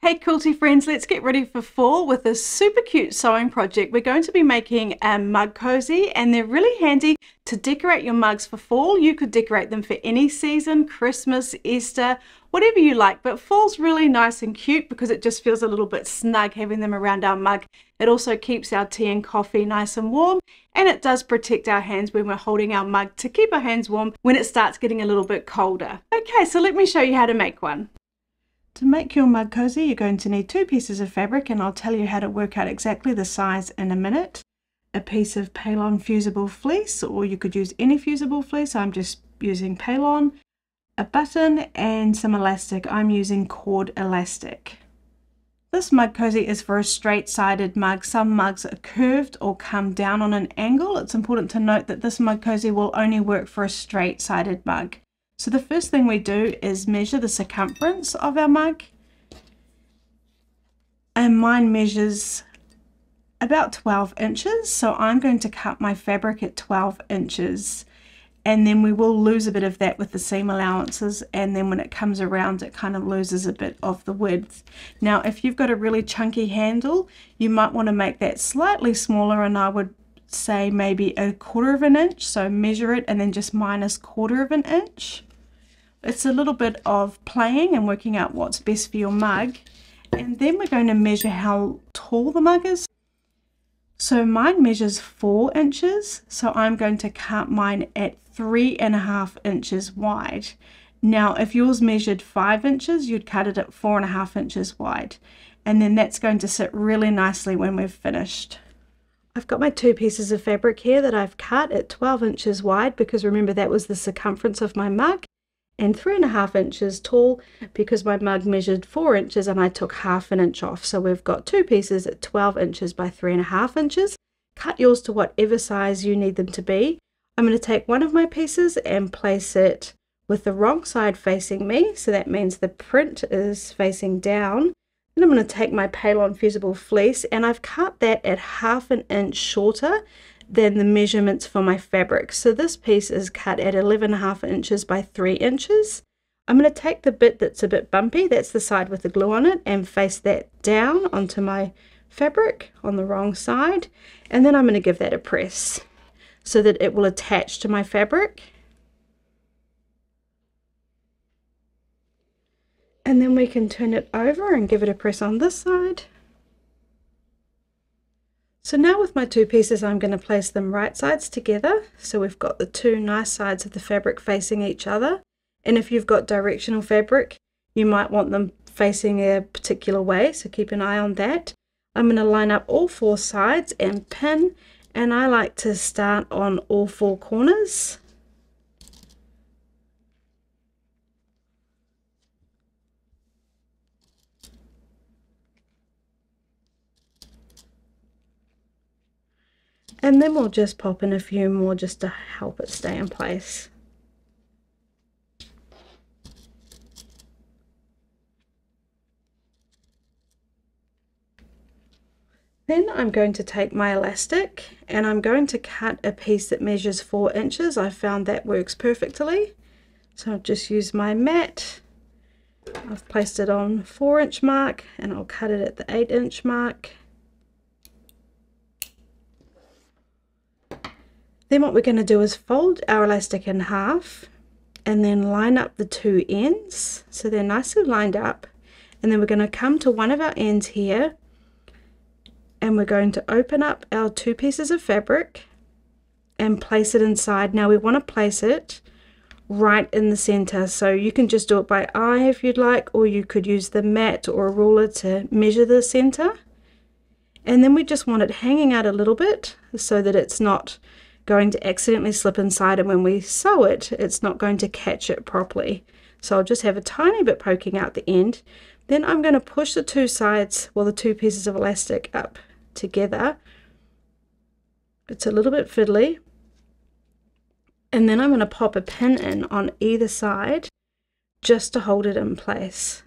Hey quilty friends, let's get ready for fall with this super cute sewing project. We're going to be making a mug cozy, and they're really handy to decorate your mugs for fall. You could decorate them for any season, Christmas, Easter, whatever you like, but fall's really nice and cute because it just feels a little bit snug having them around our mug. It also keeps our tea and coffee nice and warm, and it does protect our hands when we're holding our mug to keep our hands warm when it starts getting a little bit colder. Okay, so let me show you how to make one. To make your mug cozy, you're going to need 2 pieces of fabric, and I'll tell you how to work out exactly the size in a minute. A piece of Paylon fusible fleece, or you could use any fusible fleece. I'm just using Paylon. A button and some elastic. I'm using cord elastic. This mug cozy is for a straight-sided mug. Some mugs are curved or come down on an angle. It's important to note that this mug cozy will only work for a straight-sided mug. So the first thing we do is measure the circumference of our mug, and mine measures about 12 inches, so I'm going to cut my fabric at 12 inches, and then we will lose a bit of that with the seam allowances, and then when it comes around it kind of loses a bit of the width. Now if you've got a really chunky handle, you might want to make that slightly smaller, and I would say maybe 1/4 of an inch, so measure it and then just minus 1/4 of an inch. It's a little bit of playing and working out what's best for your mug. And then we're going to measure how tall the mug is. So mine measures 4 inches, so I'm going to cut mine at 3.5 inches wide. Now if yours measured 5 inches, you'd cut it at 4.5 inches wide. And then that's going to sit really nicely when we've finished. I've got my 2 pieces of fabric here that I've cut at 12 inches wide, because remember that was the circumference of my mug, and 3.5 inches tall because my mug measured 4 inches and I took 1/2 inch off. So we've got 2 pieces at 12 inches by 3.5 inches. Cut yours to whatever size you need them to be. I'm going to take one of my pieces and place it with the wrong side facing me, so that means the print is facing down. And I'm going to take my Paylon fusible fleece, and I've cut that at 1/2 inch shorter than the measurements for my fabric. So this piece is cut at 11.5 inches by 3 inches. I'm going to take the bit that's a bit bumpy, that's the side with the glue on it, and face that down onto my fabric on the wrong side, and then I'm going to give that a press so that it will attach to my fabric. And then we can turn it over and give it a press on this side. So now with my 2 pieces, I'm going to place them right sides together. So we've got the 2 nice sides of the fabric facing each other. And if you've got directional fabric, you might want them facing a particular way, so keep an eye on that. I'm going to line up all 4 sides and pin, and I like to start on all 4 corners. And then we'll just pop in a few more just to help it stay in place. Then I'm going to take my elastic, and I'm going to cut a piece that measures 4 inches. I found that works perfectly. So I'll just use my mat. I've placed it on 4-inch mark, and I'll cut it at the 8-inch mark. Then what we're going to do is fold our elastic in half and then line up the 2 ends so they're nicely lined up, and then we're going to come to one of our ends here, and we're going to open up our 2 pieces of fabric and place it inside. Now we want to place it right in the center, so you can just do it by eye if you'd like, or you could use the mat or a ruler to measure the center. And then we just want it hanging out a little bit so that it's not going to accidentally slip inside, and when we sew it, it's not going to catch it properly. So I'll just have a tiny bit poking out the end. Then I'm going to push the 2 sides, well, the 2 pieces of elastic up together. It's a little bit fiddly. And then I'm going to pop a pin in on either side just to hold it in place.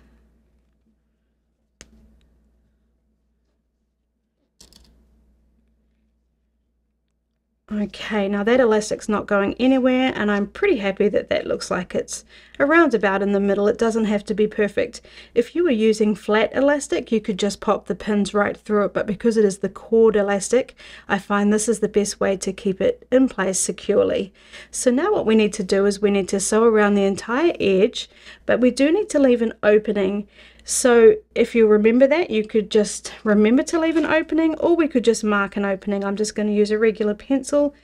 Okay, now that elastic's not going anywhere, and I'm pretty happy that that looks like it's around about in the middle. It doesn't have to be perfect. If you were using flat elastic, you could just pop the pins right through it, but because it is the cord elastic, I find this is the best way to keep it in place securely. So now what we need to do is we need to sew around the entire edge, but we do need to leave an opening. So if you remember that, you could just remember to leave an opening, or we could just mark an opening. I'm just going to use a regular pencil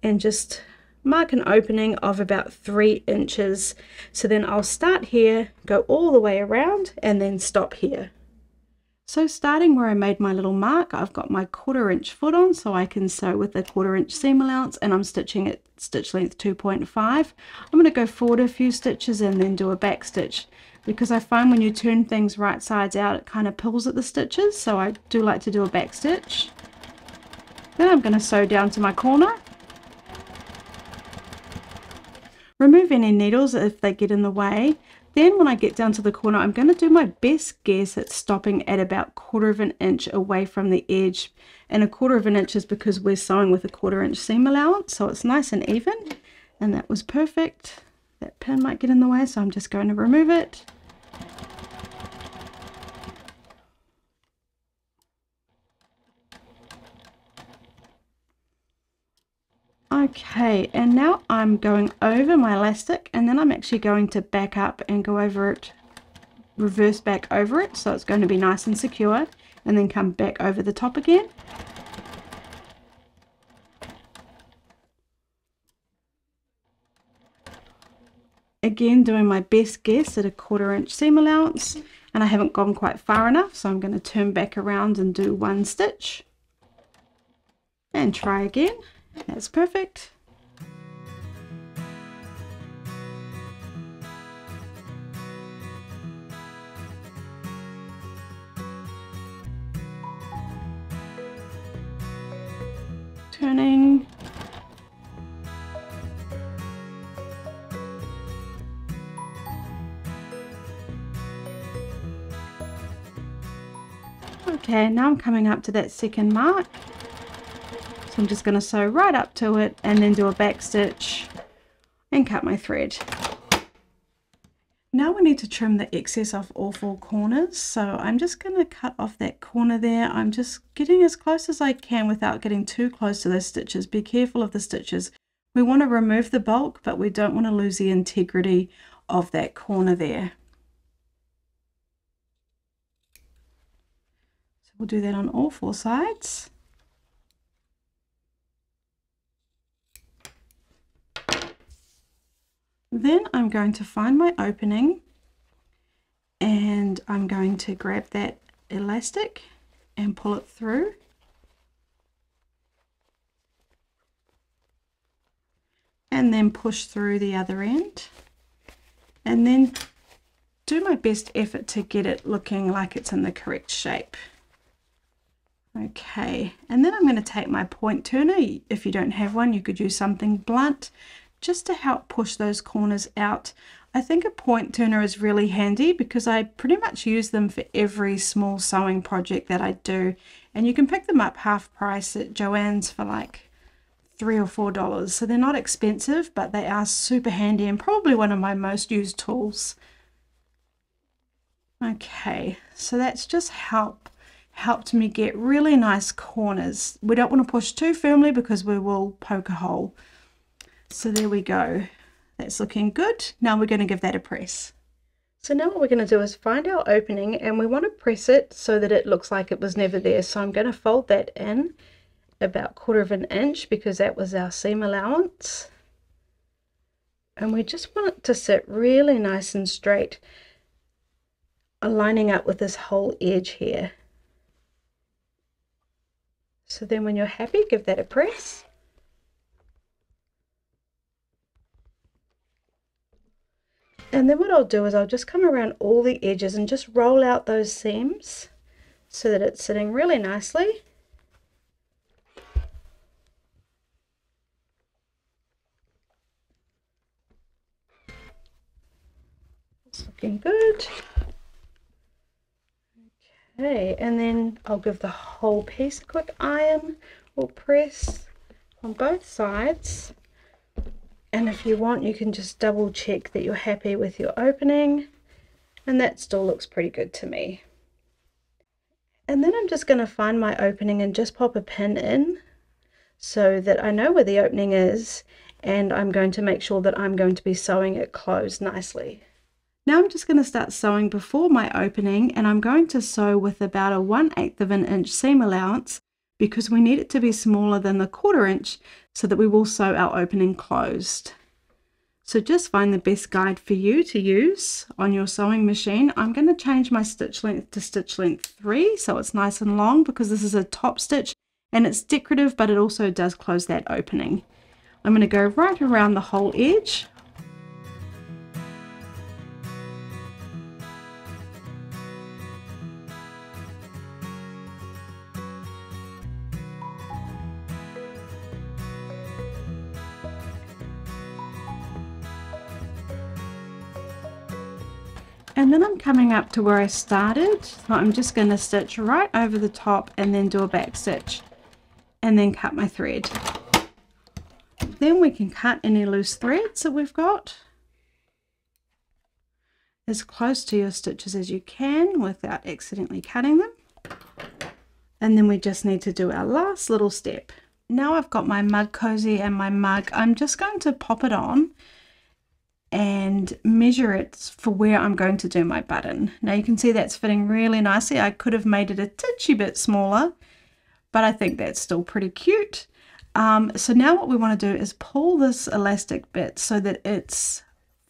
and just mark an opening of about 3 inches. So then I'll start here, go all the way around, and then stop here. So starting where I made my little mark, I've got my 1/4 inch foot on, so I can sew with a 1/4 inch seam allowance, and I'm stitching at stitch length 2.5. I'm going to go forward a few stitches and then do a back stitch, because I find when you turn things right sides out, it kind of pulls at the stitches, so I do like to do a back stitch. Then I'm going to sew down to my corner. Remove any needles if they get in the way. Then when I get down to the corner, I'm going to do my best guess at stopping at about 1/4 inch away from the edge. And a 1/4 inch is because we're sewing with a 1/4 inch seam allowance, so it's nice and even. And that was perfect. That pin might get in the way, so I'm just going to remove it. Okay, and now I'm going over my elastic, and then I'm actually going to back up and go over it, reverse back over it, so it's going to be nice and secure, and then come back over the top again. Again, doing my best guess at a 1/4 inch seam allowance, and I haven't gone quite far enough, so I'm going to turn back around and do 1 stitch and try again. That's perfect. Turning. Okay, now I'm coming up to that second mark. So I'm just going to sew right up to it and then do a back stitch and cut my thread. Now we need to trim the excess off all 4 corners. So I'm just going to cut off that corner there. I'm just getting as close as I can without getting too close to those stitches. Be careful of the stitches. We want to remove the bulk, but we don't want to lose the integrity of that corner there. So we'll do that on all 4 sides. Then I'm going to find my opening, and I'm going to grab that elastic and pull it through. And then push through the other end. And then do my best effort to get it looking like it's in the correct shape. Okay, and then I'm going to take my point turner. If you don't have one, you could use something blunt, just to help push those corners out. I think a point turner is really handy because I pretty much use them for every small sewing project that I do, and you can pick them up half price at Joann's for like $3 or $4. So they're not expensive, but they are super handy and probably one of my most used tools. Okay, so that's just helped me get really nice corners. We don't want to push too firmly because we will poke a hole. So there we go. That's looking good. Now we're going to give that a press. So now what we're going to do is find our opening, and we want to press it so that it looks like it was never there. So I'm going to fold that in about 1/4 inch because that was our seam allowance. And we just want it to sit really nice and straight, aligning up with this whole edge here. So then when you're happy, give that a press. And then what I'll do is I'll just come around all the edges and just roll out those seams so that it's sitting really nicely. It's looking good. Okay, and then I'll give the whole piece a quick iron or press. on both sides. And if you want, you can just double check that you're happy with your opening, and that still looks pretty good to me. And then I'm just going to find my opening and just pop a pin in so that I know where the opening is, and I'm going to make sure that I'm going to be sewing it closed nicely. Now I'm just going to start sewing before my opening, and I'm going to sew with about a 1/8 of an inch seam allowance because we need it to be smaller than the 1/4 inch so that we will sew our opening closed. So just find the best guide for you to use on your sewing machine. I'm going to change my stitch length to stitch length 3 so it's nice and long, because this is a top stitch and it's decorative, but it also does close that opening. I'm going to go right around the whole edge. And then I'm coming up to where I started, so I'm just going to stitch right over the top and then do a back stitch and then cut my thread. Then we can cut any loose threads that we've got as close to your stitches as you can without accidentally cutting them. And then we just need to do our last little step. Now I've got my mug cozy and my mug, I'm just going to pop it on and measure it for where I'm going to do my button. Now you can see that's fitting really nicely. I could have made it a titchy bit smaller, but I think that's still pretty cute. So now what we want to do is pull this elastic bit so that it's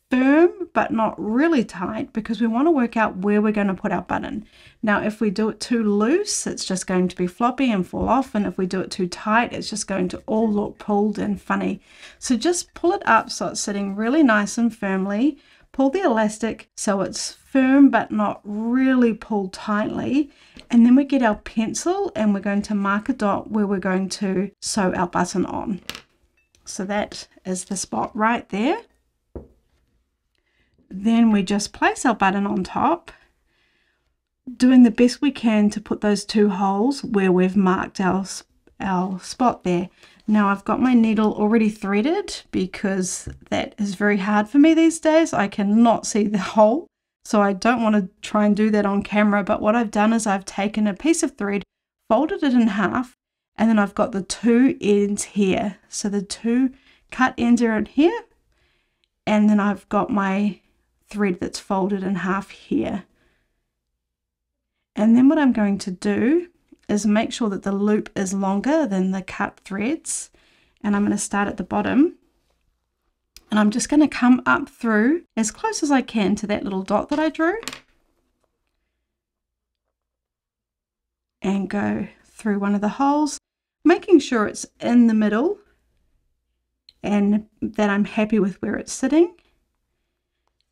firm but not really tight, because we want to work out where we're going to put our button. Now if we do it too loose, it's just going to be floppy and fall off, and if we do it too tight, it's just going to all look pulled and funny. So just pull it up so it's sitting really nice and firmly. Pull the elastic so it's firm but not really pulled tightly, and then we get our pencil and we're going to mark a dot where we're going to sew our button on. So that is the spot right there. Then we just place our button on top, doing the best we can to put those 2 holes where we've marked our spot there. Now I've got my needle already threaded because that is very hard for me these days. I cannot see the hole, so I don't want to try and do that on camera. But what I've done is I've taken a piece of thread, folded it in half, and then I've got the 2 ends here. So the 2 cut ends are in here, and then I've got my thread that's folded in half here. And then what I'm going to do is make sure that the loop is longer than the cut threads, and I'm going to start at the bottom, and I'm just going to come up through as close as I can to that little dot that I drew and go through one of the holes, making sure it's in the middle and that I'm happy with where it's sitting.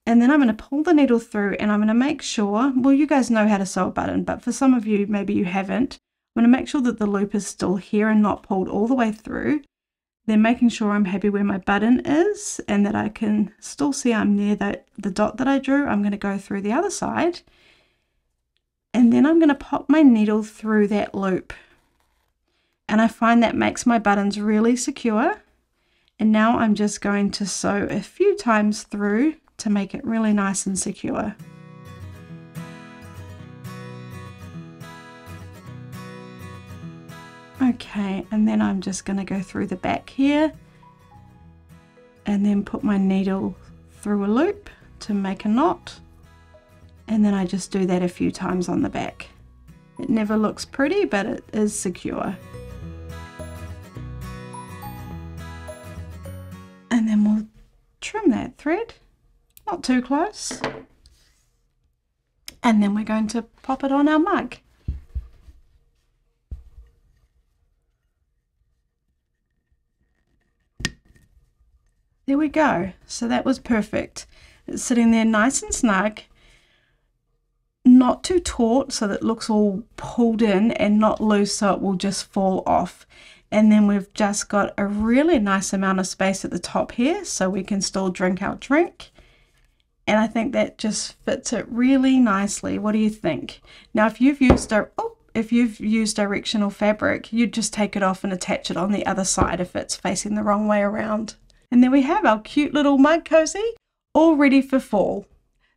And then I'm going to pull the needle through, and I'm going to make sure, well, you guys know how to sew a button, but for some of you, maybe you haven't. I'm going to make sure that the loop is still here and not pulled all the way through. Then making sure I'm happy where my button is and that I can still see I'm near the dot that I drew. I'm going to go through the other side, and then I'm going to pop my needle through that loop. And I find that makes my buttons really secure. And now I'm just going to sew a few times through to make it really nice and secure. Okay, and then I'm just going to go through the back here and then put my needle through a loop to make a knot, and then I just do that a few times on the back. It never looks pretty, but it is secure. And then we'll trim that thread. Not too close. And then we're going to pop it on our mug. There we go. So that was perfect. It's sitting there nice and snug, not too taut so that it looks all pulled in, and not loose so it will just fall off. And then we've just got a really nice amount of space at the top here so we can still drink our drink. And I think that just fits it really nicely. What do you think? Now, if you've used a, if you've used directional fabric, you'd just take it off and attach it on the other side if it's facing the wrong way around. And there we have our cute little mug cozy, all ready for fall.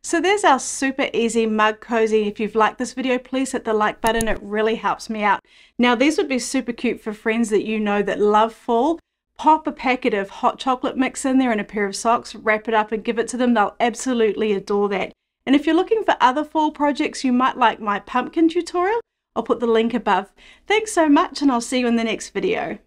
So there's our super easy mug cozy. If you've liked this video, please hit the like button. It really helps me out. Now these would be super cute for friends that you know that love fall. Pop a packet of hot chocolate mix in there and a pair of socks, wrap it up and give it to them. They'll absolutely adore that. And if you're looking for other fall projects, you might like my pumpkin tutorial. I'll put the link above. Thanks so much, and I'll see you in the next video.